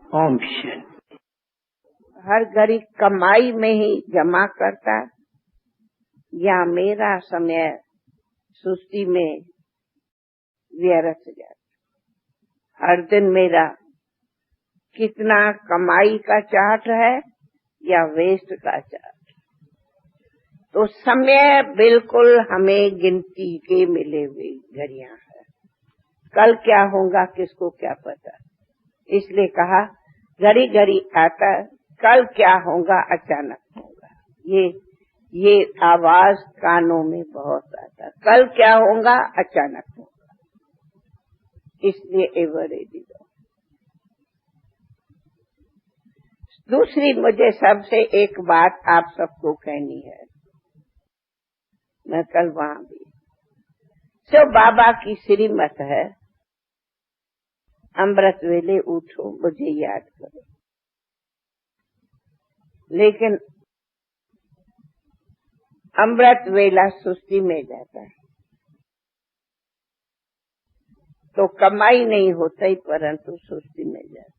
ओम शांति। हर घड़ी कमाई में ही जमा करता या मेरा समय सुस्ती में व्यर्थ जाता। हर दिन मेरा कितना कमाई का चार्ट है या वेस्ट का चार्ट। तो समय बिल्कुल हमें गिनती के मिले हुए घड़ियां है। कल क्या होगा किसको क्या पता। इसलिए कहा घड़ी घड़ी आता, कल क्या होगा अचानक होगा। ये आवाज कानों में बहुत आता, कल क्या होगा अचानक होगा। इसलिए एवर रेडी दो। दूसरी मुझे सबसे एक बात आप सबको कहनी है। मैं कल वहां भी बाबा की श्रीमत है, अमृत वेले उठो मुझे याद करो। लेकिन अमृत वेला सुस्ती में जाता है तो कमाई नहीं होता ही, परंतु सुस्ती में जाता।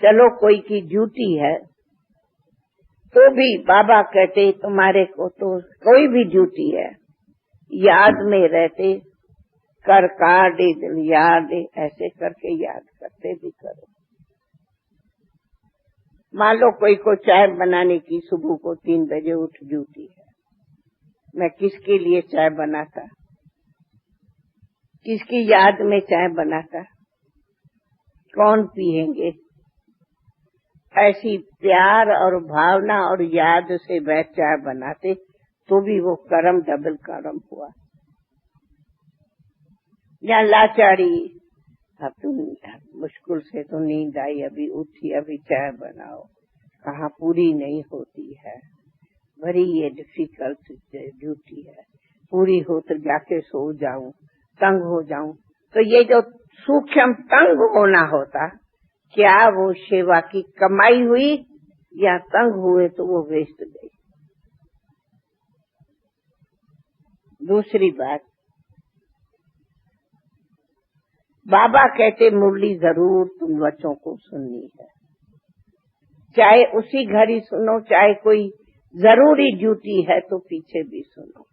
चलो कोई की ड्यूटी है तो भी बाबा कहते तुम्हारे को तो कोई भी ड्यूटी है, याद में रहते कर काटे दिल याद ऐसे करके याद करते भी करो। मान लो कोई को चाय बनाने की सुबह को 3 बजे उठ ड्यूटी है, मैं किसके लिए चाय बनाता, किसकी याद में चाय बनाता, कौन पिएंगे। ऐसी प्यार और भावना और याद से वह चाय बनाते तो भी वो कर्म डबल कर्म हुआ। या लाचारी, अब तो मुश्किल से तो नींद आई, अभी उठी, अभी चाय बनाओ, कहाँ पूरी नहीं होती है। बड़ी ये डिफिकल्ट ड्यूटी है, पूरी हो तो जाके सो जाऊं, तंग हो जाऊं। तो ये जो सूक्ष्म तंग होना होता, क्या वो सेवा की कमाई हुई या तंग हुए तो वो वेस्ट गई। दूसरी बात, बाबा कहते मुरली जरूर तुम बच्चों को सुननी है, चाहे उसी घड़ी सुनो, चाहे कोई जरूरी ड्यूटी है तो पीछे भी सुनो।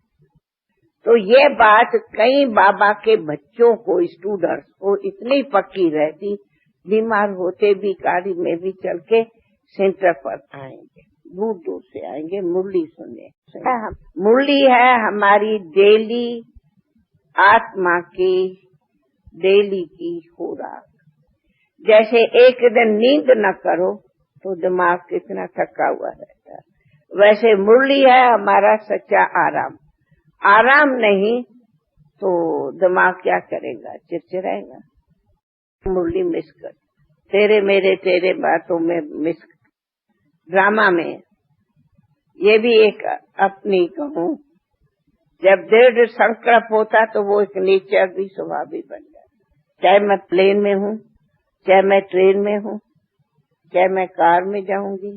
तो ये बात कई बाबा के बच्चों को, स्टूडेंट्स को इतनी पक्की रहती, बीमार होते भी गाड़ी में भी चल के सेंटर पर आएंगे, दूर दूर से आएंगे मुरली सुनने। मुरली है हमारी डेली आत्मा की डेली की खुराक। जैसे एक दिन नींद न करो तो दिमाग कितना थका हुआ रहता है, वैसे मुरली है हमारा सच्चा आराम। आराम नहीं तो दिमाग क्या करेगा, चिड़चिड़ाएगा। मुरली मिस कर, तेरे मेरे तेरे बातों में मिस। ड्रामा में ये भी एक अपनी कहूँ, जब दृढ़ संकल्प होता तो वो एक नेचर भी स्वभाव भी बन जाता। चाहे मैं प्लेन में हूँ, चाहे मैं ट्रेन में हूँ, चाहे मैं कार में जाऊंगी,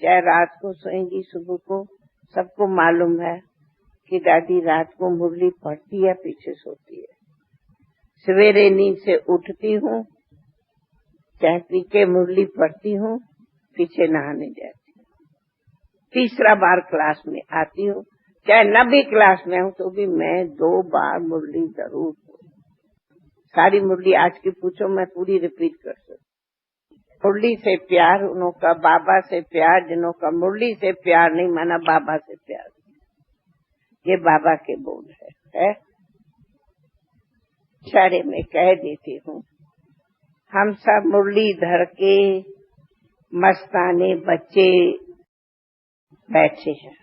चाहे रात को सोएंगी सुबह को, सबको मालूम है कि दादी रात को मुरली पढ़ती है, पीछे सोती है। सवेरे नींद से उठती हूँ, चाय पी के मुरली पढ़ती हूँ, पीछे नहाने जाती हूँ। तीसरा बार क्लास में आती हूँ, चाहे न भी क्लास में हूँ तो भी मैं 2 बार मुरली जरूर पढ़ूँ। सारी मुरली आज की पूछो, मैं पूरी रिपीट कर सकती। मुरली से प्यार उनका, बाबा से प्यार जिनका मुरली से प्यार नहीं माना, बाबा से प्यार। ये बाबा के बोल है। इशारे में कह देती हूँ, हम सब मुरलीधर के मस्ताने बच्चे बैठे हैं।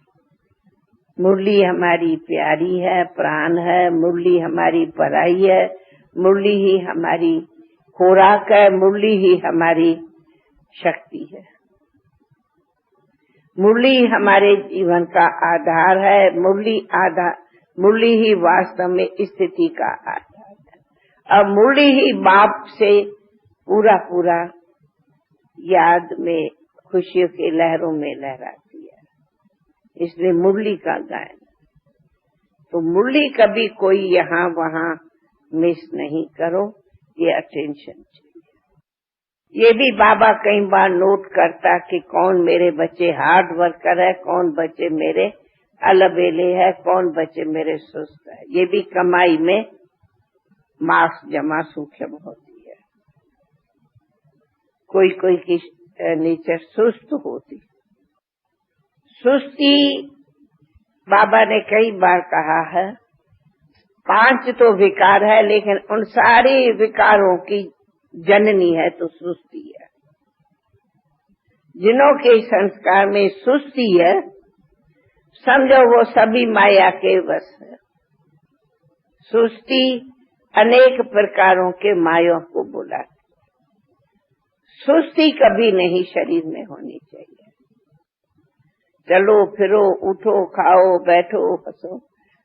मुरली हमारी प्यारी है, प्राण है, मुरली हमारी पराई है, मुरली ही हमारी खुराक है, मुरली ही हमारी शक्ति है। मुरली हमारे जीवन का आधार है, मुरली ही वास्तव में स्थिति का आधार है। अब मुरली ही बाप से पूरा पूरा याद में खुशियों के लहरों में लहराती है। इसलिए मुरली का गायन। तो मुरली कभी कोई यहाँ वहाँ मिस नहीं करो, ये अटेंशन चाहिए। ये भी बाबा कई बार नोट करता कि कौन मेरे बच्चे हार्ड वर्कर है, कौन बच्चे मेरे अलबेले है, कौन बच्चे मेरे सुस्त है। ये भी कमाई में मार्क्स जमा सूक्ष्म होती है। कोई कोई की नेचर सुस्त होती। सुस्ती बाबा ने कई बार कहा है, 5 तो विकार है, लेकिन उन सारे विकारों की जननी है तो सुस्ती है। जिनों के संस्कार में सुस्ती है, समझो वो सभी माया के वश है। सुस्ती अनेक प्रकारों के मायों को बुलाती। सुस्ती कभी नहीं शरीर में होनी चाहिए। चलो फिरो, उठो, खाओ, बैठो, हंसो,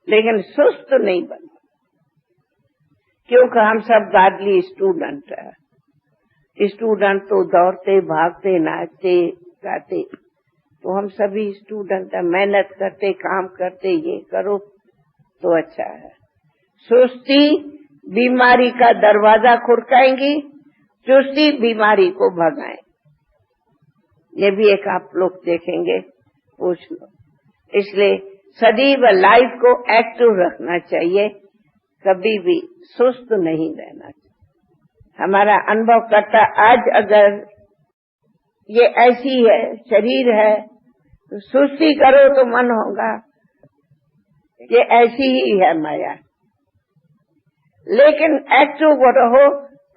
लेकिन सुस्त नहीं बनना। क्योंकि हम सब गादली स्टूडेंट है। स्टूडेंट तो दौड़ते, भागते, नाचते, गाते, तो हम सभी स्टूडेंट है। मेहनत करते, काम करते, ये करो तो अच्छा है। सुस्ती बीमारी का दरवाजा खुड़काएंगी, चुस्ती बीमारी को भगाए। ये भी एक आप लोग देखेंगे, पूछ लो। इसलिए सदैव लाइफ को एक्टिव रखना चाहिए, कभी भी सुस्त नहीं रहना चाहिए। हमारा अनुभव करता, आज अगर ये ऐसी है, शरीर है, तो सुस्ती करो तो मन होगा ये ऐसी ही है माया। लेकिन एक्टिव रहो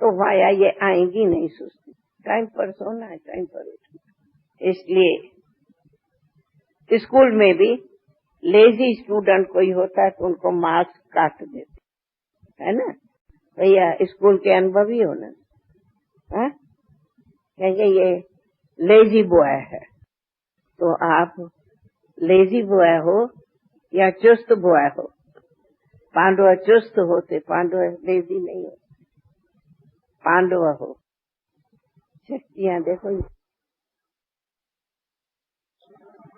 तो माया ये आएगी नहीं सुस्ती। टाइम पर सोना है, टाइम पर उठना। इसलिए स्कूल में भी लेजी स्टूडेंट कोई होता है तो उनको मार्क्स काट देते है ना। भैया स्कूल के अनुभवी हो ना, कहेंगे ये लेजी बॉय है। तो आप लेजी बॉय हो या चुस्त बॉय हो? पांडव चुस्त होते, पांडव लेजी नहीं होते। पांडव हो, शक्तियां देखो।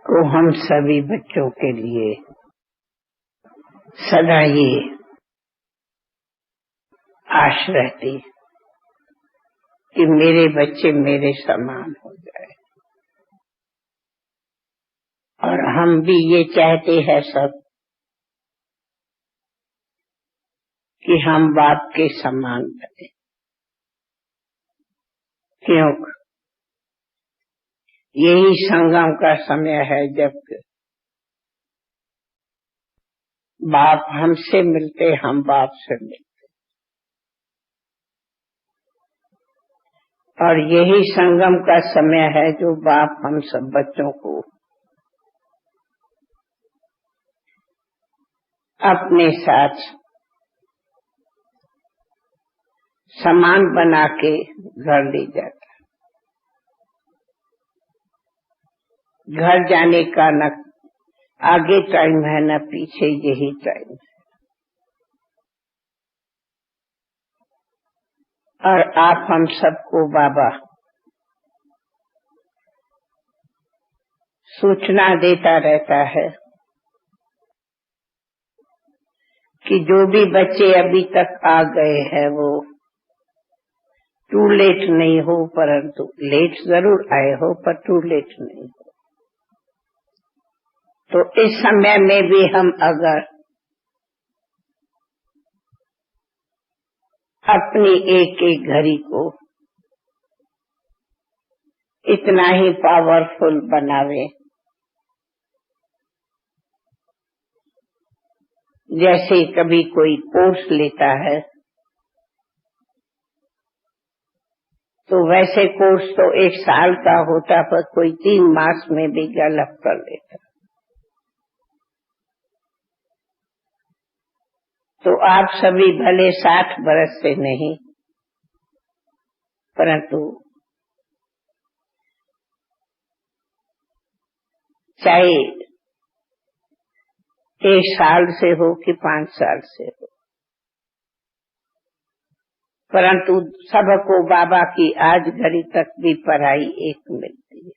तो हम सभी बच्चों के लिए सदा ये आश रहती कि मेरे बच्चे मेरे समान हो जाए। और हम भी ये चाहते हैं सब कि हम बाप के समान बने। क्यों? यही संगम का समय है जब बाप हमसे मिलते, हम बाप से मिलते। और यही संगम का समय है जो बाप हम सब बच्चों को अपने साथ समान बना के घर ले जाता। घर जाने का न आगे टाइम है न पीछे, यही टाइम है। और आप हम सबको बाबा सूचना देता रहता है कि जो भी बच्चे अभी तक आ गए हैं वो टू लेट नहीं हो, परंतु लेट जरूर आए हो पर टू लेट नहीं हो। तो इस समय में भी हम अगर अपनी एक एक घड़ी को इतना ही पावरफुल बनावे जैसे कभी कोई कोर्स लेता है, तो वैसे कोर्स तो 1 साल का होता पर कोई 3 मास में भी डेवलप कर लेता। तो आप सभी भले 60 बरस से नहीं, परंतु चाहे 1 साल से हो कि 5 साल से हो, परंतु सबको बाबा की आज घड़ी तक भी पढ़ाई एक मिलती है।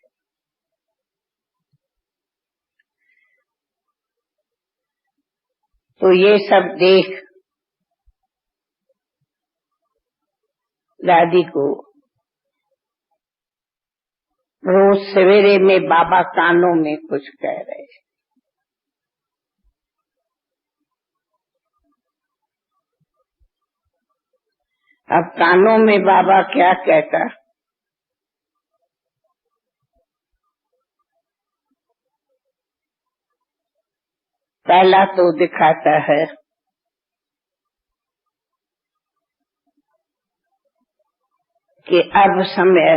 तो ये सब देख दादी को रोज सवेरे में बाबा कानों में कुछ कह रहे हैं। अब कानों में बाबा क्या कहता? पहला तो दिखाता है कि अब समय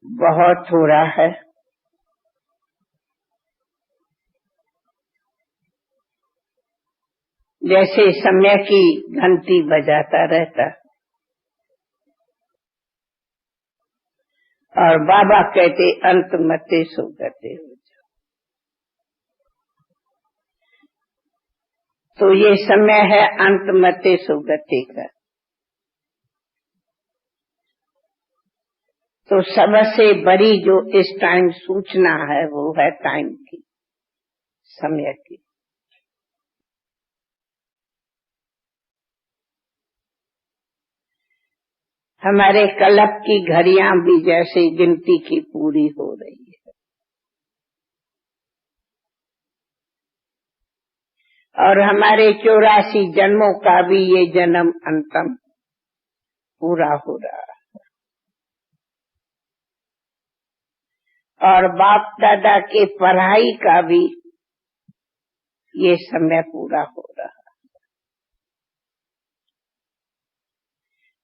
बहुत हो रहा है। जैसे समय की घंटी बजाता रहता। और बाबा कहते अंत मते सुगते हो जाओ। तो ये समय है अंत मते सुगते का। तो सबसे बड़ी जो इस टाइम सूचना है वो है टाइम की, समय की। हमारे कल्प की घड़ियां भी जैसे गिनती की पूरी हो रही है। और हमारे 84 जन्मों का भी ये जन्म अंतम पूरा हो रहा है। और बाप दादा के पढ़ाई का भी ये समय पूरा हो रहा है।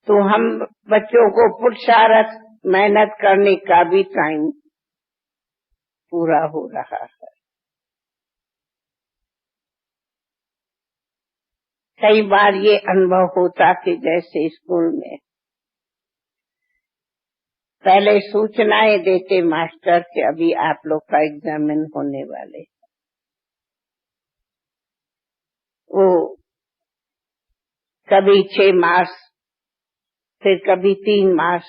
तो हम बच्चों को पुरुषार्थ मेहनत करने का भी टाइम पूरा हो रहा है। कई बार ये अनुभव होता कि जैसे स्कूल में पहले सूचनाएं देते मास्टर कि अभी आप लोग का एग्जामिन होने वाले। वो कभी 6 मार्च, फिर कभी 3 मार्च,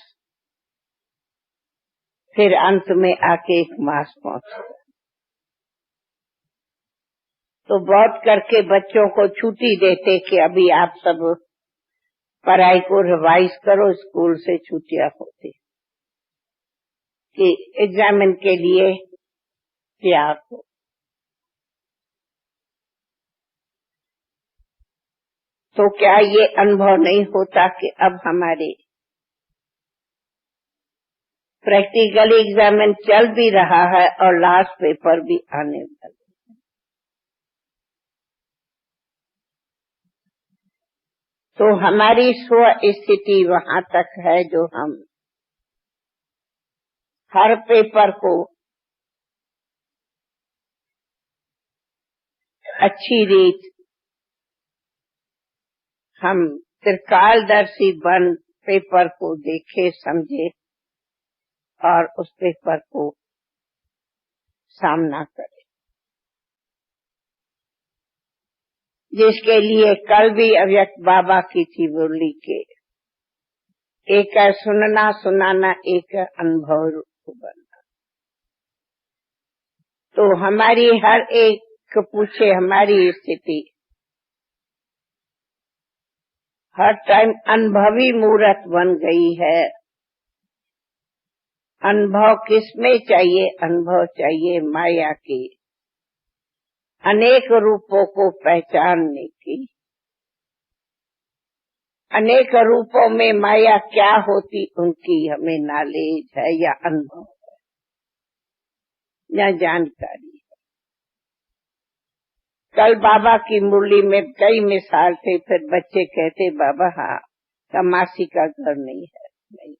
फिर अंत में आके 1 मार्च पहुंचता। तो बहुत करके बच्चों को छुट्टी देते कि अभी आप सब पढ़ाई को रिवाइज करो, स्कूल से छुट्टियां होती कि एग्जामिन के लिए तैयार हो। तो क्या ये अनुभव नहीं होता कि अब हमारे प्रैक्टिकल एग्जामिन चल भी रहा है और लास्ट पेपर भी आने वाला। तो हमारी स्व स्थिति वहां तक है जो हम हर पेपर को अच्छी रीत हम त्रिकालदर्शी बन पेपर को देखे, समझे और उस पेपर को सामना करें। जिसके लिए कल भी अव्यक्त बाबा की थी मुरली के, एक है सुनना सुनाना, एक है अनुभव रूप बनना। तो हमारी हर एक पूछे हमारी स्थिति, हर टाइम अनुभवी मूर्त बन गई है। अनुभव किसमें चाहिए? अनुभव चाहिए माया की अनेक रूपों को पहचानने की। अनेक रूपों में माया क्या होती उनकी हमें नॉलेज है या अनुभव है या जानकारी है। कल बाबा की मुरली में कई मिसाल थे। फिर बच्चे कहते बाबा हाँ का मासी का घर नहीं है, नहीं।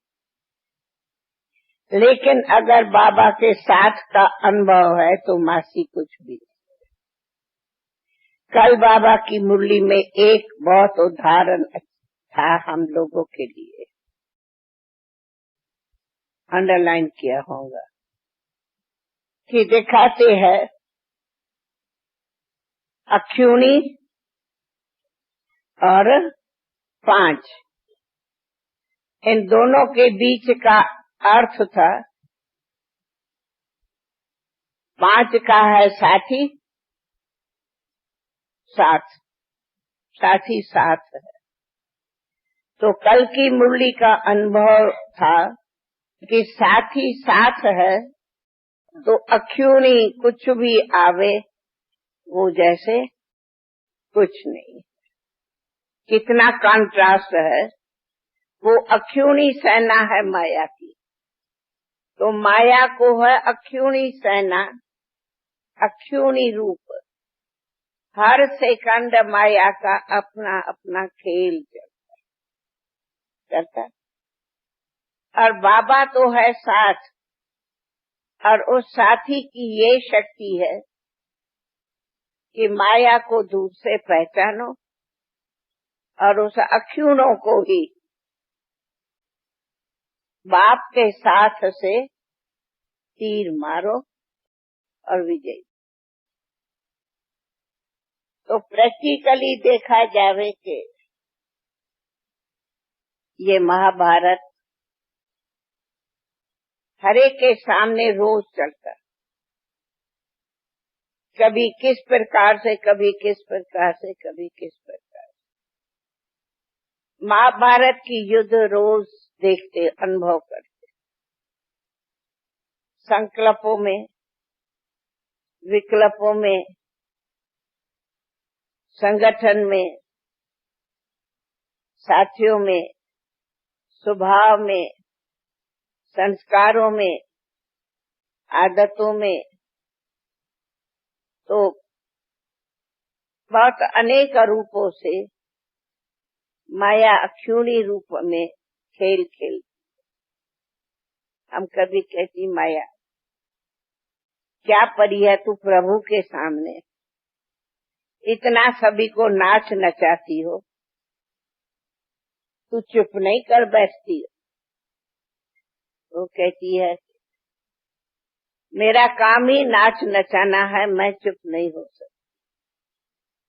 लेकिन अगर बाबा के साथ का अनुभव है तो मासी कुछ भी नहीं। कल बाबा की मुरली में एक बहुत उदाहरण था हम लोगों के लिए, अंडरलाइन किया होगा, कि दिखाते हैं अख्यूनी और 5, इन दोनों के बीच का अर्थ था 5 का है साथी, साथ, साथी साथ है। तो कल की मुरली का अनुभव था कि साथ ही साथ है, तो अख्यूणी कुछ भी आवे वो जैसे कुछ नहीं। कितना कंट्रास्ट है। वो अख्यूणी सेना है माया की, तो माया को है अख्यूणी सेना, अख्यूणी रूप। हर सेकंड माया का अपना अपना खेल करता, और बाबा तो है साथ, और उस साथी की ये शक्ति है कि माया को दूर से पहचानो और उस अख्यूणों को ही बाप के साथ से तीर मारो और विजयी। तो प्रैक्टिकली देखा जावे कि ये महाभारत हरे के सामने रोज चलता, कभी किस प्रकार से, कभी किस प्रकार से, कभी किस प्रकार से। महाभारत की युद्ध रोज देखते, अनुभव करते, संकल्पों में, विकल्पों में, संगठन में, साथियों में, स्वभाव में, संस्कारों में, आदतों में, तो बहुत अनेक रूपों से माया अख्यूणी रूप में खेल खेल। हम कभी कहती माया क्या परी है तू प्रभु के सामने, इतना सभी को नाच नचाती हो, तू चुप नहीं कर बैठती। वो कहती है मेरा काम ही नाच नचाना है, मैं चुप नहीं हो सकती।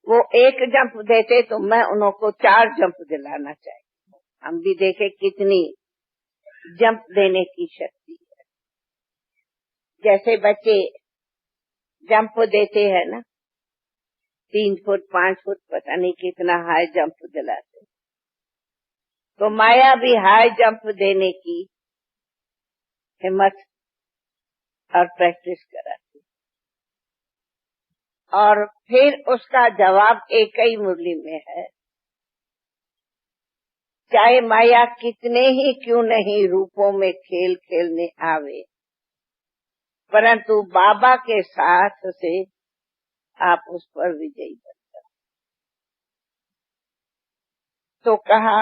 वो एक जंप देते तो मैं उनको 4 जंप दिलाना चाहिए। हम भी देखे कितनी जंप देने की शक्ति है। जैसे बच्चे जंप देते हैं ना, 3 फुट 5 फुट, पता नहीं कितना हाई जंप दिलाते, तो माया भी हाई जंप देने की हिम्मत और प्रैक्टिस कराती, और फिर उसका जवाब एक ही मुरली में है। चाहे माया कितने ही क्यों नहीं रूपों में खेल खेलने आवे, परंतु बाबा के साथ से आप उस पर विजयी बनते। तो कहा,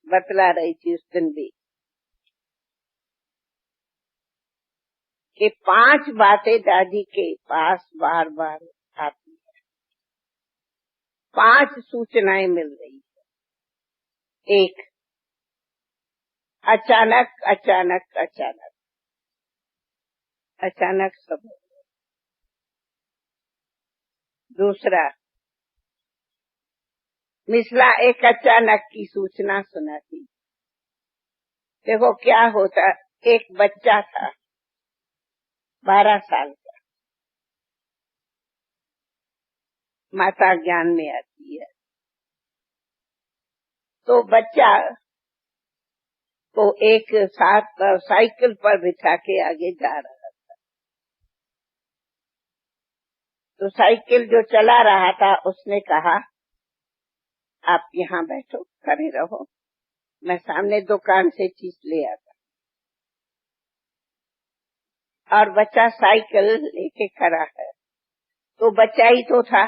बतला रही थी उस दिन भी कि 5 बातें दादी के पास बार बार आती है, 5 सूचनाएं मिल रही है। 1, अचानक अचानक अचानक, अचानक सब। दूसरा, मिसला एक अचानक की सूचना सुनाती। देखो क्या होता, एक बच्चा था 12 साल का, माता ज्ञान में आती है, तो बच्चा को एक साथ साइकिल पर बिठा के आगे जा रहा था। तो साइकिल जो चला रहा था उसने कहा आप यहाँ बैठो, खड़े रहो, मैं सामने दुकान से चीज ले आता। और बच्चा साइकिल लेके खड़ा है, तो बच्चा ही तो था,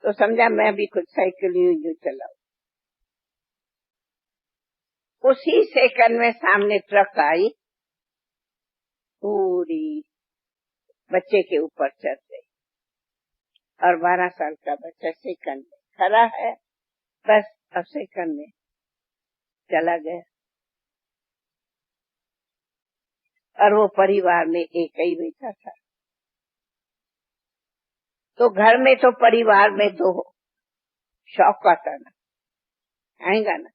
तो समझा मैं भी कुछ साइकिल यूं चलाऊं। उसी सेकंड में सामने ट्रक आई, पूरी बच्चे के ऊपर चढ़ गई, और 12 साल का बच्चा सेकंड में खड़ा है, बस अब सेकंड में चला गया। और वो परिवार में एक ही बेटा था, तो घर में तो परिवार में तो शौक आता ना, आएगा ना।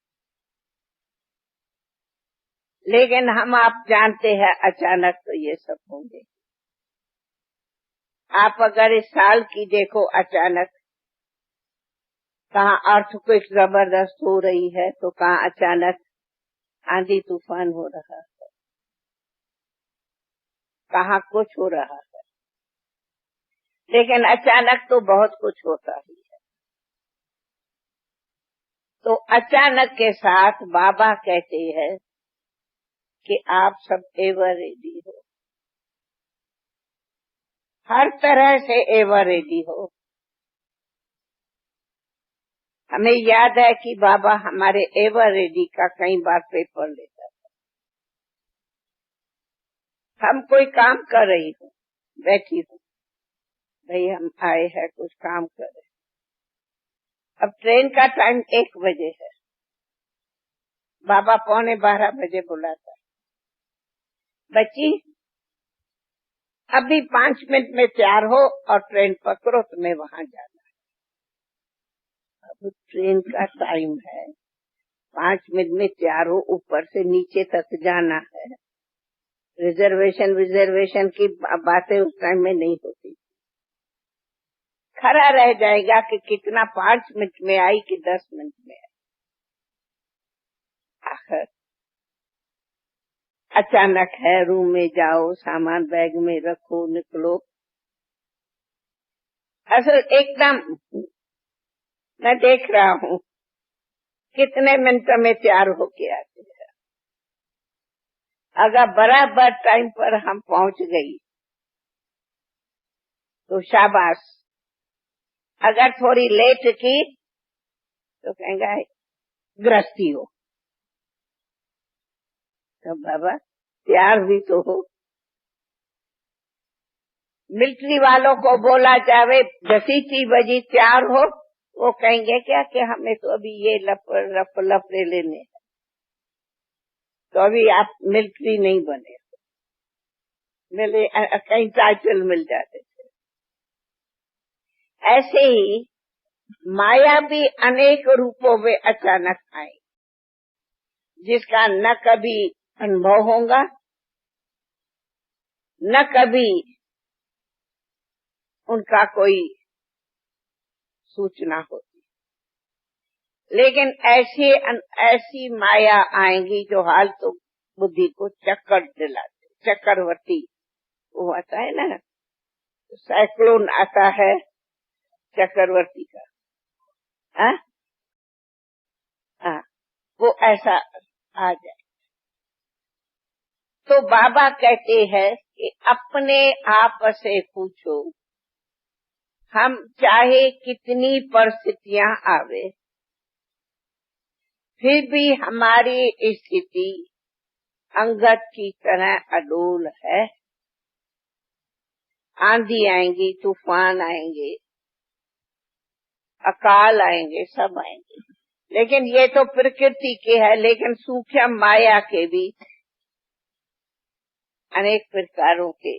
लेकिन हम आप जानते हैं अचानक तो ये सब होंगे। आप अगर इस साल की देखो, अचानक कहाँ अर्थक्वेक जबरदस्त हो रही है तो कहाँ अचानक आंधी तूफान हो रहा है, कहाँ कुछ हो रहा है। लेकिन अचानक तो बहुत कुछ होता ही है। तो अचानक के साथ बाबा कहते हैं कि आप सब एवर रेडी हो, हर तरह से एवर रेडी हो। हमें याद है कि बाबा हमारे एवर रेडी का कई बार पेपर लेता था। हम कोई काम कर रही हूँ, बैठी हूँ, भाई हम आए हैं कुछ काम कर रहे, अब ट्रेन का टाइम 1 बजे है, बाबा 11:15 बजे बुलाता है, बच्ची अभी 5 मिनट में तैयार हो और ट्रेन पकड़ो, तुम्हें वहां जाना है। अब ट्रेन का टाइम है, 5 मिनट में तैयार हो, ऊपर से नीचे तक जाना है। रिजर्वेशन की बातें उस टाइम में नहीं होती, खड़ा रह जाएगा कि कितना 5 मिनट में आई कि 10 मिनट में आई। आखिर अचानक है, रूम में जाओ, सामान बैग में रखो, निकलो। असल एकदम मैं देख रहा हूँ कितने मिनटों में तैयार होके आते हैं। अगर बराबर टाइम पर हम पहुंच गई तो शाबाश, अगर थोड़ी लेट की तो कहेंगे गृहस्थी हो। तो बाबा तैयार भी तो हो। मिलिट्री वालों को बोला जावे 10 बजे तैयार हो, वो कहेंगे क्या कि हमें तो अभी ये लफड़े लेने हैं, तो अभी आप मिलिट्री नहीं बने, मिले कहीं टाइटल मिल जाते थे। ऐसे ही माया भी अनेक रूपों में अचानक आई, जिसका न कभी अनुभव होगा, न कभी उनका कोई सूचना होती। लेकिन ऐसी माया आएंगी जो हाल तो बुद्धि को चक्कर दिलाते, चक्रवर्ती वो आता है ना, साइक्लोन आता है चक्रवर्ती का, हाँ हाँ, वो ऐसा आ जाए। तो बाबा कहते हैं कि अपने आप से पूछो, हम चाहे कितनी परिस्थितियां आवे, फिर भी हमारी स्थिति अंगद की तरह अडोल है। आंधी आएंगी, तूफान आएंगे, अकाल आएंगे, सब आएंगे, लेकिन ये तो प्रकृति के है। लेकिन सूक्ष्म माया के भी अनेक प्रकारों के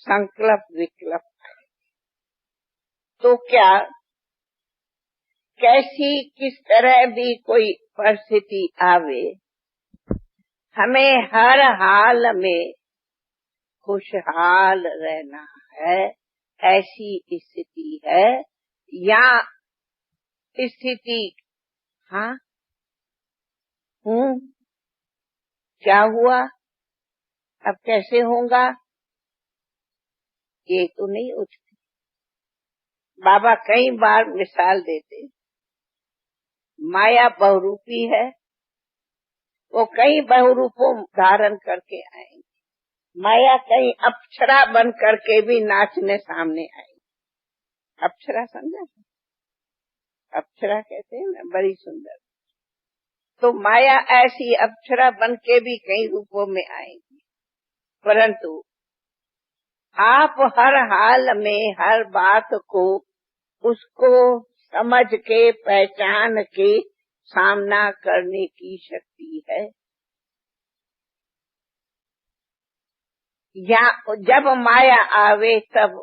संकल्प विकल्प। तो क्या कैसी किस तरह भी कोई परिस्थिति आवे, हमें हर हाल में खुशहाल रहना है, ऐसी स्थिति है। या स्थिति हाँ हूँ, क्या हुआ, अब कैसे होगा, ये तो नहीं उठती। बाबा कई बार मिसाल देते, माया बहुरूपी है, वो कई बहुरूपों धारण करके आएंगे। माया कहीं अप्सरा बन करके भी नाचने सामने आएगी। अप्सरा समझा, अप्सरा कहते हैं ना, बड़ी सुंदर। तो माया ऐसी अप्सरा बन के भी कई रूपों में आएगी, परंतु आप हर हाल में हर बात को उसको समझ के पहचान के सामना करने की शक्ति है। या जब माया आवे तब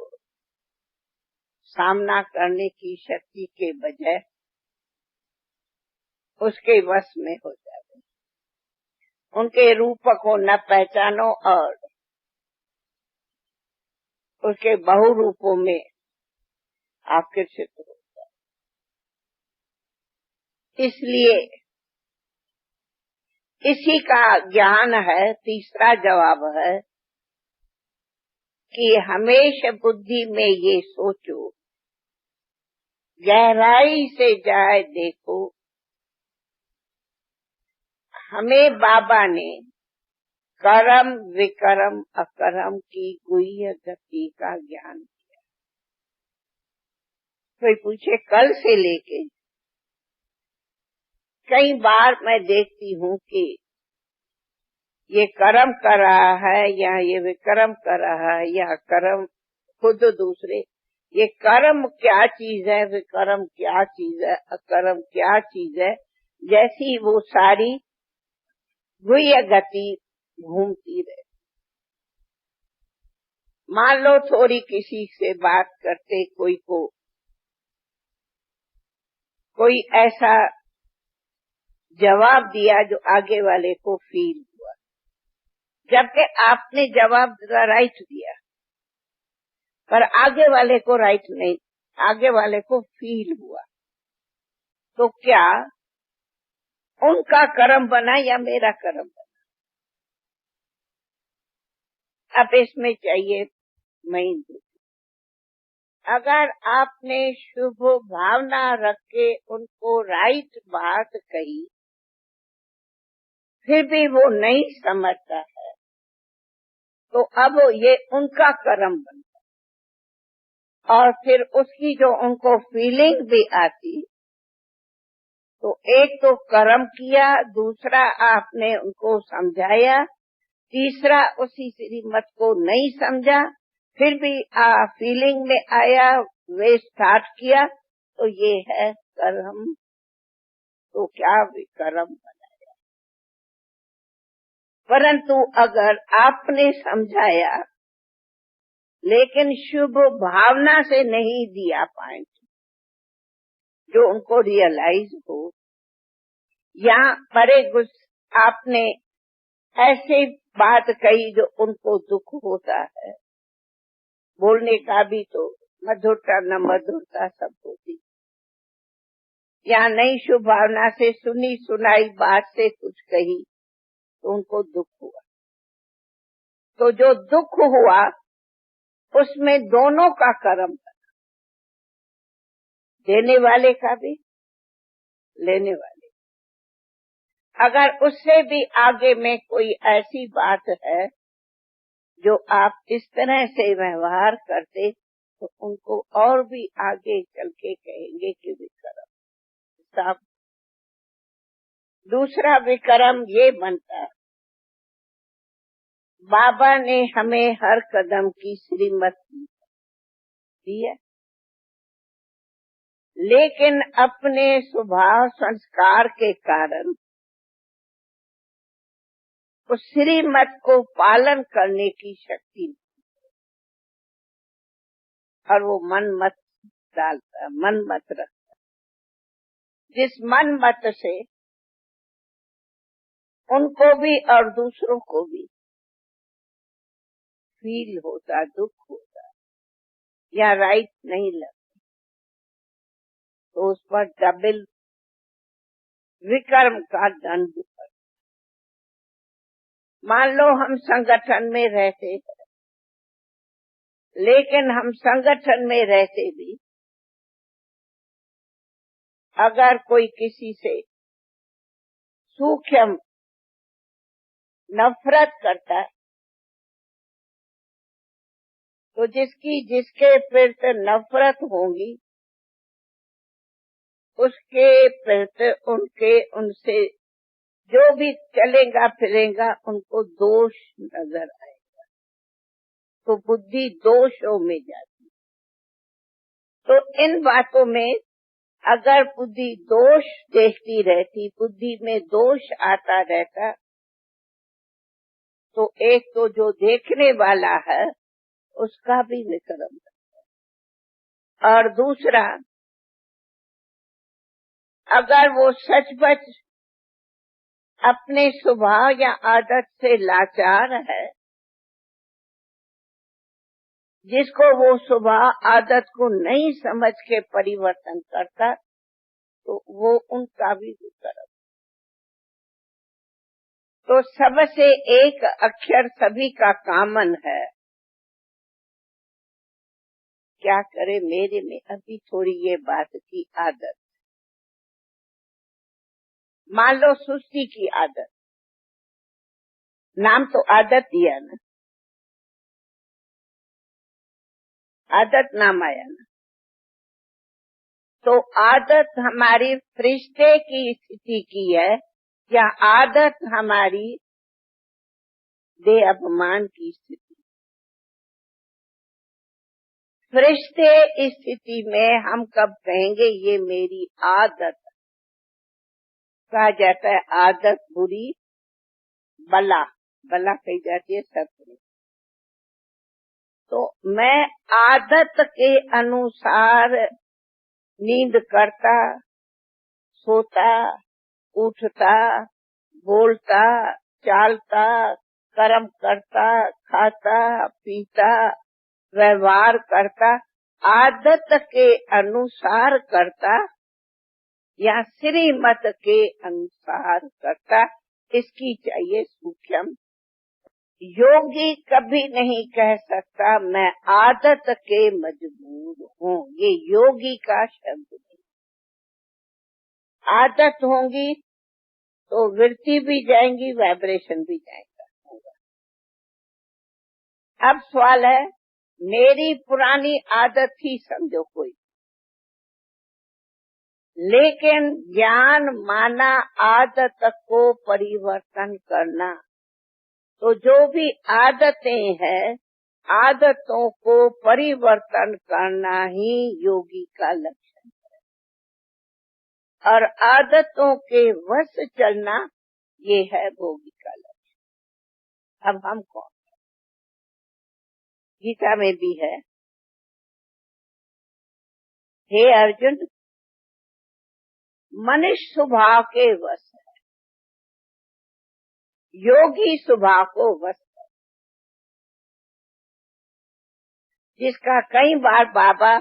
सामना करने की शक्ति के बजाय उसके वश में हो जावे। उनके रूप को न पहचानो और उसके बहुरूपों में आकर्षित हो जाए। इसलिए इसी का ज्ञान है। तीसरा जवाब है कि हमेशा बुद्धि में ये सोचो, गहराई से जाए देखो। हमें बाबा ने कर्म विकर्म अकर्म की गुह्य गति का ज्ञान दिया। कोई पूछे कल से लेके कई बार मैं देखती हूँ कि ये कर्म कर रहा है या ये विकर्म कर रहा है या कर्म खुद दूसरे। ये कर्म क्या चीज है, विकर्म क्या चीज है, अकर्म क्या चीज है, जैसी वो सारी गुह्य गति घूमती रहे। मान लो थोड़ी किसी से बात करते कोई ऐसा जवाब दिया जो आगे वाले को फील हुआ, जबकि आपने जवाब राइट दिया पर आगे वाले को राइट नहीं, आगे वाले को फील हुआ। तो क्या उनका कर्म बना या मेरा कर्म बना? अब इसमें चाहिए मैं। अगर आपने शुभ भावना रख के उनको राइट बात कही, फिर भी वो नहीं समझता है, तो अब ये उनका कर्म बनता और फिर उसकी जो उनको फीलिंग भी आती, तो एक तो कर्म किया, दूसरा आपने उनको समझाया, तीसरा उसी श्रीमत को नहीं समझा, फिर भी फीलिंग में आया, वे स्टार्ट किया, तो ये है कर्म। तो क्या विकर्म बनाया। परंतु अगर आपने समझाया लेकिन शुभ भावना से नहीं दिया पॉइंट जो उनको रियलाइज हो, या बड़े आपने ऐसे बात कही जो उनको दुख होता है, बोलने का भी तो मधुरता न मधुरता सब होती, या नहीं शुभ भावना से सुनी सुनाई बात से कुछ कही तो उनको दुख हुआ। तो जो दुख हुआ उसमें दोनों का कर्म बना, देने वाले का भी लेने वाले। अगर उससे भी आगे में कोई ऐसी बात है जो आप इस तरह से व्यवहार करते, तो उनको और भी आगे चल के कहेंगे कि विकर्म। साफ दूसरा विकर्म ये बनता, बाबा ने हमें हर कदम की श्रीमत दी है, लेकिन अपने स्वभाव संस्कार के कारण उस श्रीमत को पालन करने की शक्ति नहीं, और वो मन मत डालता, मन मत रखता, जिस मन मत से उनको भी और दूसरों को भी फील होता, दुख होता या राइट नहीं लगता, तो उस पर डबल विकर्म का दंड पड़ता। मान लो हम संगठन में रहते हैं, लेकिन हम संगठन में रहते भी अगर कोई किसी से सूक्ष्म नफरत करता है, तो जिसके प्रति नफरत होगी उसके प्रति उनसे जो भी चलेगा फिरेगा उनको दोष नजर आएगा, तो बुद्धि दोषों में जाती। तो इन बातों में अगर बुद्धि दोष देखती रहती, बुद्धि में दोष आता रहता, तो एक तो जो देखने वाला है उसका भी विकर्म है, और दूसरा अगर वो सचमुच अपने स्वभाव या आदत से लाचार है, जिसको वो स्वभाव आदत को नहीं समझ के परिवर्तन करता, तो वो उनका भी कर्म। तो सबसे एक अक्षर सभी का कॉमन है। क्या करे, मेरे में अभी थोड़ी ये बात की आदत, मान लो सुस्ती की आदत, नाम तो आदत दिया ना, आदत नाम आया ना। तो आदत हमारी फरिश्ते की स्थिति की है या आदत हमारी दे अपमान की स्थिति? फरिश्ते स्थिति में हम कब कहेंगे ये मेरी आदत? कहा जाता है आदत बुरी बला, बला कही जाती है सत्य। तो मैं आदत के अनुसार नींद करता, सोता, उठता, बोलता, चालता, कर्म करता, खाता, पीता, व्यवहार करता, आदत के अनुसार करता या श्रीमत के अनुसार करता, इसकी चाहिए सूक्ष्म। योगी कभी नहीं कह सकता मैं आदत के मजबूर हूँ, ये योगी का शब्द नहीं। आदत होंगी तो वृत्ति भी जाएंगी, वाइब्रेशन भी जाएगा। अब सवाल है, मेरी पुरानी आदत ही समझो कोई, लेकिन ज्ञान माना आदत को परिवर्तन करना। तो जो भी आदतें हैं, आदतों को परिवर्तन करना ही योगी का लक्ष्य है, और आदतों के वश चलना ये है भोगी का लक्ष्य। अब हम कौन? गीता में भी है, हे अर्जुन, मनुष्य स्वभाव के वश है, योगी स्वभाव को वश है। जिसका कई बार बाबा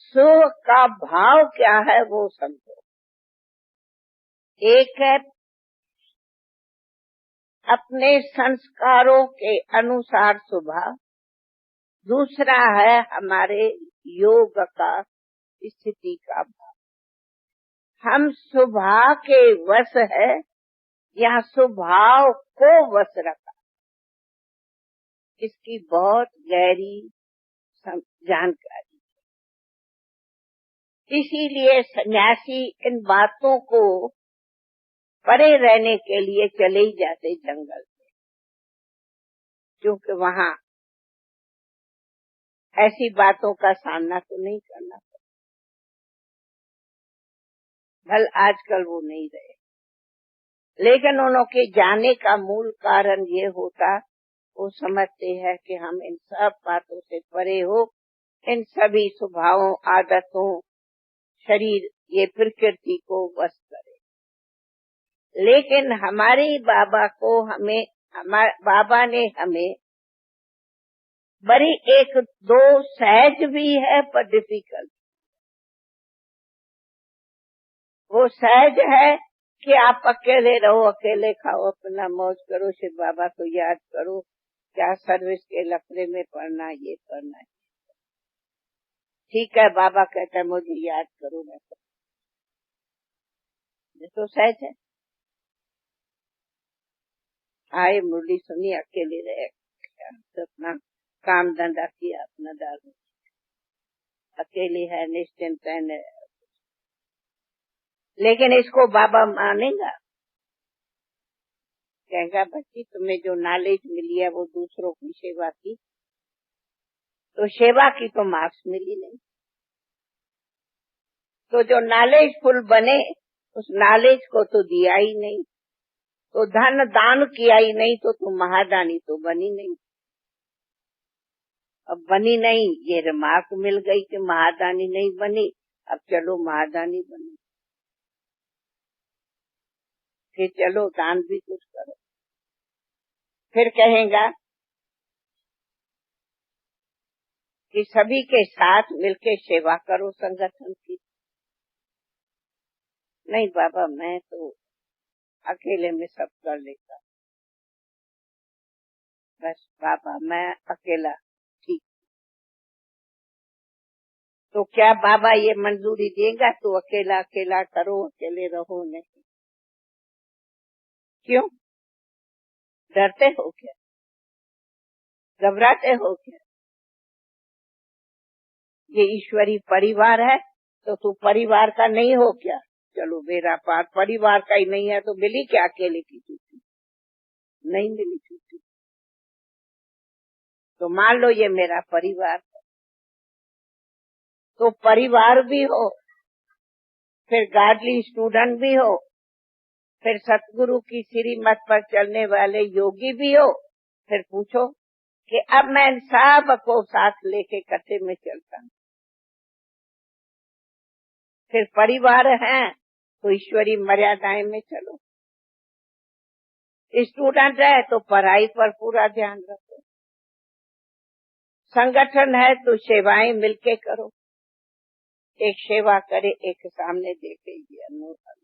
सुख का भाव क्या है वो समझो। एक है अपने संस्कारों के अनुसार स्वभाव, दूसरा है हमारे योग का स्थिति का भाव। हम स्वभाव के वश है या स्वभाव को वश रखा, इसकी बहुत गहरी जानकारी। इसीलिए सन्यासी इन बातों को परे रहने के लिए चले ही जाते जंगल में, क्योंकि वहाँ ऐसी बातों का सामना तो नहीं करना पड़ता। भल आजकल वो नहीं रहे, लेकिन उनके जाने का मूल कारण ये होता, वो समझते हैं कि हम इन सब बातों से परे हो, इन सभी स्वभावों, आदतों, शरीर, ये प्रकृति को वश करे। लेकिन हमारे बाबा को बाबा ने हमें बड़ी एक दो सहज भी है पर डिफिकल्ट। वो सहज है कि आप अकेले रहो, अकेले खाओ, अपना मौज करो, शिव बाबा को याद करो, क्या सर्विस के लफड़े में पढ़ना, ये पढ़ना है। ठीक है, बाबा कहता है मुझे याद करो, मैं तो सहज है। आए मुरली सुनी, अकेले रहे, तो अपना काम धंधा किया, अपना दारू, अकेले है, निश्चिंत है। लेकिन इसको बाबा मानेगा, कहेगा बच्ची तुम्हें जो नॉलेज मिली है वो दूसरों की सेवा की, तो सेवा की तो मार्क्स मिली नहीं। तो जो नॉलेजफुल बने उस नॉलेज को तो दिया ही नहीं, तो धन दान किया ही नहीं, तो तुम महादानी तो बनी नहीं। अब बनी नहीं, ये रिमार्क मिल गई कि महादानी नहीं बनी, अब चलो महादानी बनी, फिर चलो दान भी कुछ करो। फिर कहेगा कि सभी के साथ मिलके सेवा करो संगठन की। नहीं बाबा, मैं तो अकेले में सब कर लेता, बस बाबा मैं अकेला ठीक। तो क्या बाबा ये मंजूरी देगा तो अकेला अकेला करो, अकेले रहो? नहीं। क्यों डरते हो क्या? घबराते हो क्या? ये ईश्वरी परिवार है तो तू परिवार का नहीं हो क्या? चलो मेरा पार परिवार का ही नहीं है तो मिली क्या अकेले की छुट्टी? नहीं मिली छुट्टी। तो मान लो ये मेरा परिवार है, तो परिवार भी हो, फिर गार्डली स्टूडेंट भी हो, फिर सतगुरु की श्रीमत पर चलने वाले योगी भी हो, फिर पूछो कि अब मैं सब को साथ लेके कट्टे में चलता हूँ। फिर परिवार है तो ईश्वरी मर्यादाएं में चलो, स्टूडेंट है तो पढ़ाई पर पूरा ध्यान रखो, संगठन है तो सेवाएं मिलके करो, एक सेवा करे एक सामने देखे। ये अनुभव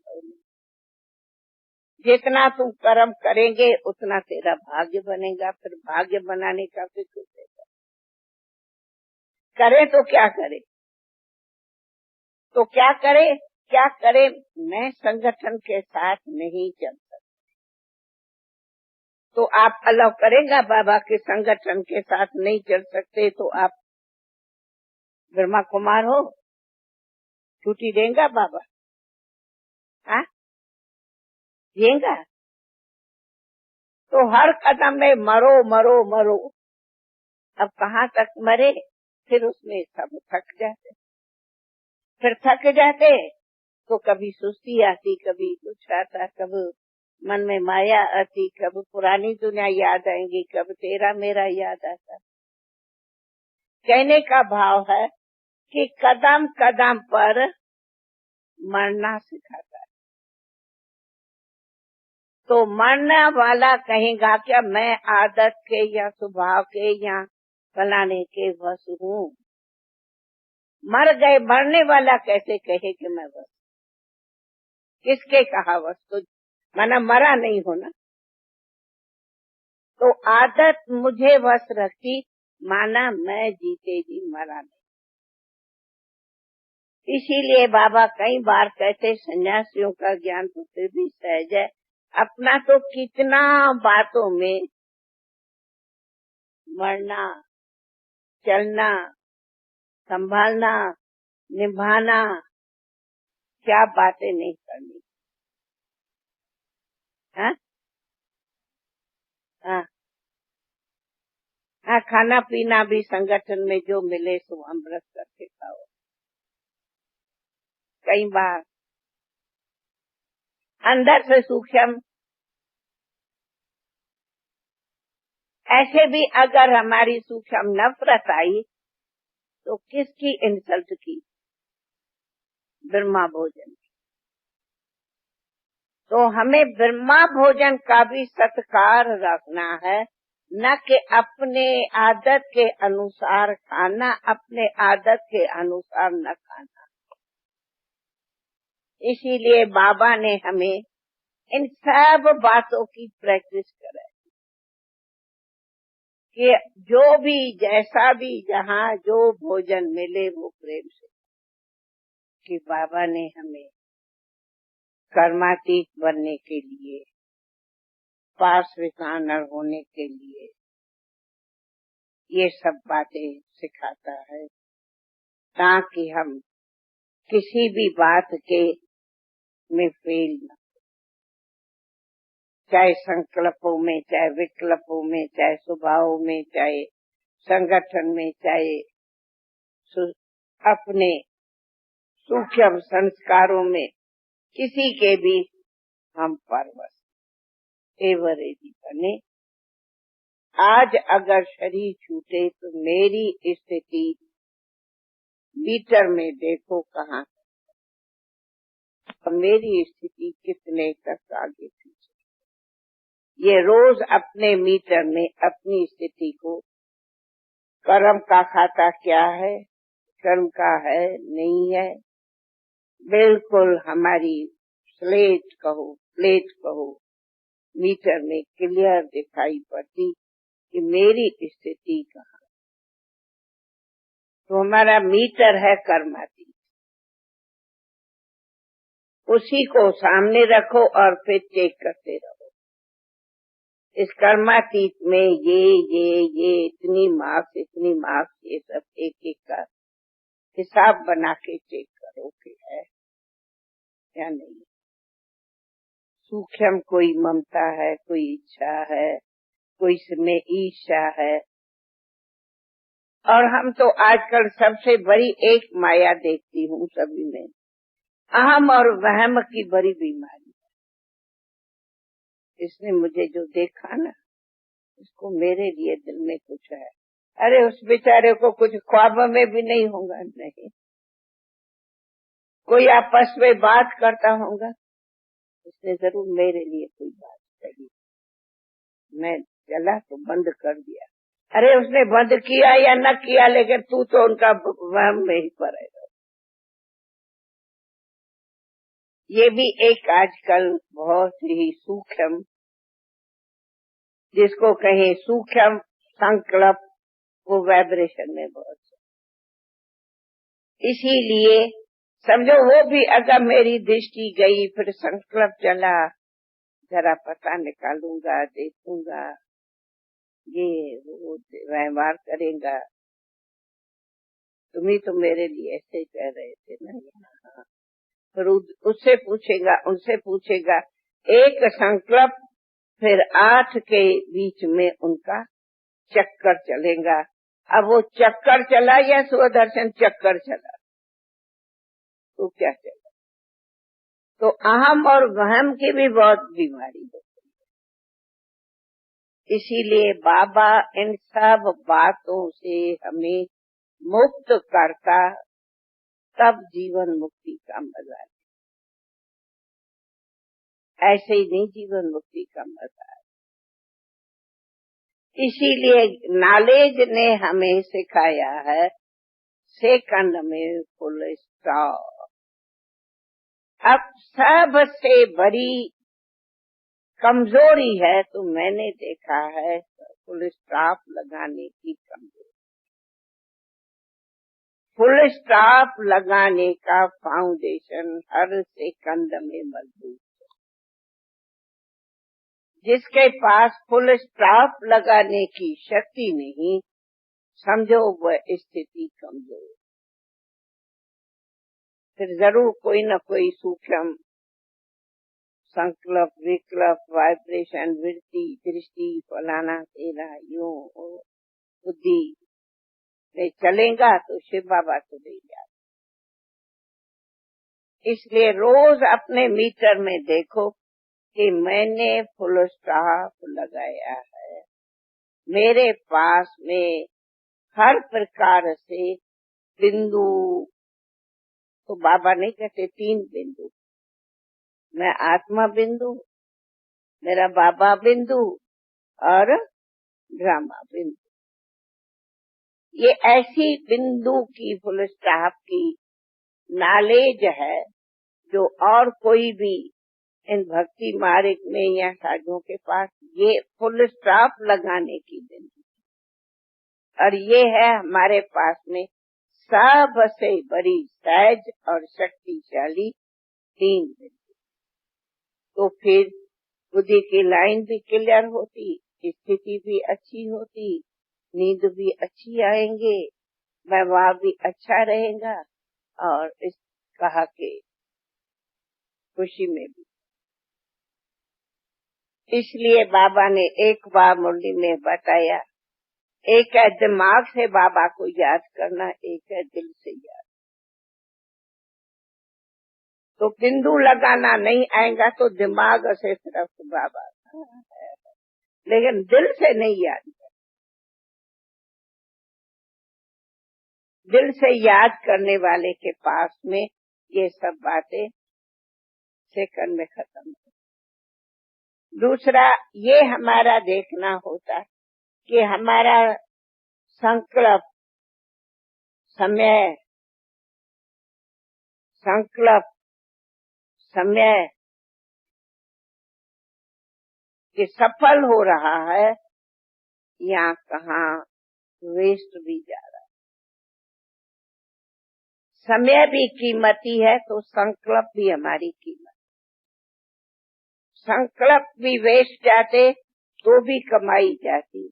जितना तुम कर्म करेंगे उतना तेरा भाग्य बनेगा, फिर भाग्य बनाने का फिक्र देगा। करे तो क्या करे, तो क्या करे क्या करे? मैं संगठन के साथ नहीं चल सकता, तो आप अलाउ करेगा बाबा के संगठन के साथ नहीं चल सकते तो आप ब्रह्मा कुमार हो, छुट्टी देगा बाबा? हाँ देगा? तो हर कदम में मरो मरो मरो। अब कहाँ तक मरे? फिर उसमें सब थक जाते, फिर थक जाते तो कभी सुस्ती आती, कभी कुछ आता, कभी मन में माया आती, कभी पुरानी दुनिया याद आएंगी, कभी तेरा मेरा याद आता। कहने का भाव है कि कदम कदम पर मरना सिखाता है। तो मरने वाला कहेगा क्या मैं आदत के या स्वभाव के या फलाने के वश हूँ? मर गए, मरने वाला कैसे कहे कि मैं वश? किसके कहा वश? तो माना मरा नहीं हो ना। तो आदत मुझे वश रखती, माना मैं जीते जी मरा नहीं। इसीलिए बाबा कई बार कहते सन्यासियों का ज्ञान तो फिर भी सहज है, अपना तो कितना बातों में मरना, चलना, संभालना, निभाना, क्या बातें नहीं करनी। हाँ हाँ हाँ, खाना पीना भी संगठन में जो मिले सो अमृत करके खाओ। कई बार अंदर से सूक्ष्म ऐसे भी अगर हमारी सूक्ष्म नफरत आई तो किसकी इंसल्ट की? ब्रह्मा भोजन। तो हमें ब्रह्मा भोजन का भी सत्कार रखना है, न कि अपने आदत के अनुसार खाना, अपने आदत के अनुसार न खाना। इसीलिए बाबा ने हमें इन सब बातों की प्रैक्टिस कराई कि जो भी जैसा भी जहाँ जो भोजन मिले वो प्रेम से। कि बाबा ने हमें कर्मातीत बनने के लिए, पार्श्विकानर होने के लिए ये सब बातें सिखाता है, ताकि हम किसी भी बात के में फेल न, चाहे संकल्पों में, चाहे विकल्पों में, चाहे स्वभाव में, चाहे संगठन में, चाहे अपने सूक्ष्म संस्कारों में, किसी के भी हम परवश एवरेजी बने। आज अगर शरीर छूटे तो मेरी स्थिति मीटर में देखो कहाँ, मेरी स्थिति कितने तक आगे पीछे। ये रोज अपने मीटर में अपनी स्थिति को, कर्म का खाता क्या है, कर्म का है नहीं है, बिल्कुल हमारी स्लेट कहो, प्लेट कहो, मीटर में क्लियर दिखाई पड़ती कि मेरी स्थिति कहाँ। तो हमारा मीटर है कर्मातीत, उसी को सामने रखो और फिर चेक करते रहो। इस कर्मातीत में ये इतनी मार्क्स ये सब एक एक का हिसाब बना के चेक करो कि है या नहीं। सूक्ष्म कोई ममता है, कोई इच्छा है, कोई इसमें ईर्ष्या है। और हम तो आजकल सबसे बड़ी एक माया देखती हूँ सभी में, अहम और वहम की बड़ी बीमारी। इसने मुझे जो देखा ना, इसको मेरे लिए दिल में कुछ है। अरे उस बेचारे को कुछ ख्वाब में भी नहीं होगा, नहीं। कोई आपस में बात करता होगा, उसने जरूर मेरे लिए कोई बात कही। मैं चला तो बंद कर दिया। अरे उसने बंद किया या न किया, लेकिन तू तो उनका वहम में ही पड़ेगा। ये भी एक आजकल बहुत ही सूक्ष्म, जिसको कहे सूक्ष्म संकल्प, वो वाइब्रेशन में बहुत है। इसीलिए समझो वो भी अगर मेरी दृष्टि गई, फिर संकल्प चला, जरा पता निकालूंगा, देखूंगा, ये वो व्यवहार करेगा। तुम्ही तो मेरे लिए ऐसे कह रहे थे ना। हाँ, फिर उससे पूछेगा, उनसे पूछेगा, एक संकल्प फिर 8 के बीच में उनका चक्कर चलेगा। अब वो चक्कर चला या स्वदर्शन चक्कर चला, तो क्या चला? तो अहम और वहम की भी बहुत बीमारी होती है। इसीलिए बाबा इन सब बातों से हमें मुक्त करता, तब जीवन मुक्ति का मजा है। ऐसे ही नहीं जीवन मुक्ति का मजा है। इसीलिए नॉलेज ने हमें सिखाया है, सेकंड में फुल स्टॉप। अब सबसे बड़ी कमजोरी है, तो मैंने देखा है फुल स्टॉप लगाने की कमजोरी। फुल स्टॉप लगाने का फाउंडेशन हर सेकंड में मजबूत है। जिसके पास फुल स्टॉप लगाने की शक्ति नहीं, समझो वह स्थिति कमजोर। फिर जरूर कोई न कोई सूक्ष्म संकल्प, विकल्प, वाइब्रेशन, वृत्ति, दृष्टि, फलाना तेरा यूं बुद्धि में चलेगा, तो शिव बाबा तो दे जाते। इसलिए रोज अपने मीटर में देखो कि मैंने फुल स्टॉप लगाया है। मेरे पास में हर प्रकार से बिंदु, तो बाबा नहीं कहते 3 बिंदु, मैं आत्मा बिंदु, मेरा बाबा बिंदु और ड्रामा बिंदु। ये ऐसी बिंदु की फुल स्टॉप की नॉलेज है जो और कोई भी इन भक्ति मार्ग में या साधुओं के पास ये फुल स्टॉप लगाने की बिंदु, और ये है हमारे पास में सबसे बड़ी सहज और शक्तिशाली 3 बिंदु। तो फिर बुद्धि की लाइन भी क्लियर होती, स्थिति भी अच्छी होती, नींद भी अच्छी आएंगे, व्यवहार भी अच्छा रहेगा, और इस कहा के खुशी में भी। इसलिए बाबा ने एक बार मुरली में बताया, एक है दिमाग से बाबा को याद करना, एक है दिल से याद। तो बिंदु लगाना नहीं आएगा तो दिमाग से सिर्फ बाबा, लेकिन दिल से नहीं याद। दिल से याद करने वाले के पास में ये सब बातें सेकंड में खत्म हो। दूसरा ये हमारा देखना होता कि हमारा संकल्प समय कि सफल हो रहा है या कहाँ वेस्ट भी जा रहा है। समय भी कीमती है तो संकल्प भी हमारी कीमत। संकल्प भी वेस्ट जाते तो भी कमाई जाती,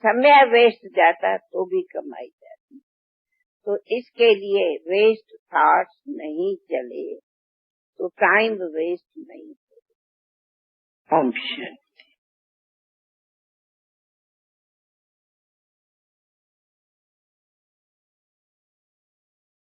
समय वेस्ट जाता तो भी कमाई जाती। तो इसके लिए वेस्ट थॉट्स नहीं चले तो टाइम वेस्ट नहीं। ओम शांति।